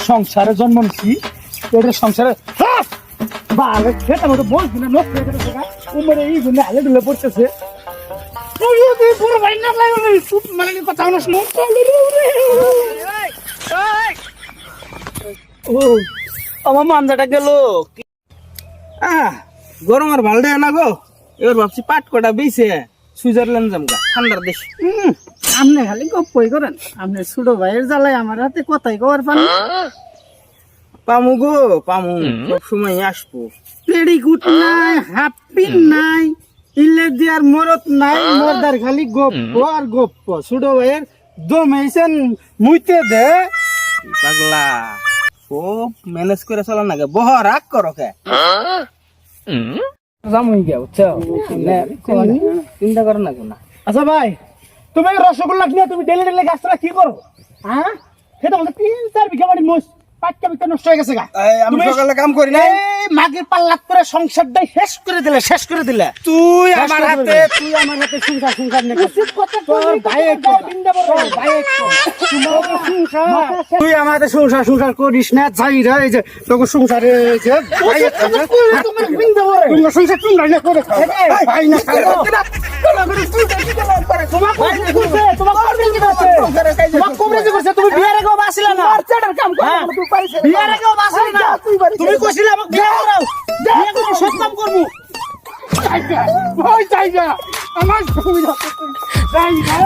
সংসারে জন্ম নিছি এটা সংসারে বালে খেতে মতো বলছি না নখ খেতে থাকা উমরে এই জন্য আলে ডুলে পড়তেছে তুই যদি পুরো ভাই না লাগলে তুই মানে কথা না শুনো ও আমার মানজাটা গেল গরম আর ভালো দেয় না গো এবার ভাবছি পাট কটা বেছে সুইজারল্যান্ড যামগা ঠান্ডার দেশ আপনি খালি গপ্পই করেন আপনি ছোট ভাইয়ের জ্বালায় আমার হাতে কথাই কবার পান পামু গো পামু সব সময় আসবো পেডিকুট নাই হাফ পিন নাই ইলে দিয়ার মরত নাই মরদার খালি গপ্প আর গপ্প ছোট ভাইয়ের দম হইছেন মুইতে দে পাগলা সব ম্যানেজ করে চলা না গে বহ রাগ করো কে জামুই গিয়া বুঝছো চিন্তা করো না কোনা আচ্ছা ভাই তুমি রসগোল্লা কিনে তুমি ডেলি ডেলি গাছটা কি করো হ্যাঁ সেটা বলতে 3-4 বিঘা বাড়ি মোষ পাটকা বিকা নষ্ট হয়ে গেছে গা আমি সকালে কাম করি না এই মাগের পাল্লাত করে সংসারটাই শেষ করে দিলে তুই আমার হাতে সংসার নিয়ে তোর ভাই তুই আমার হাতে সংসার করিস না যাই রে এই যে তোকে সংসারে যে ভাই তোমার সংসার তুমি না করে ভাই না তুমি বিয়ার আগে বাসিলা না বিয়ার আগে বাসিলা না তুমি কইছিলে আমাকে বিয়া করাও বিয়া করে সব কাম করব যাইগা আমার সুবিধা যাইগা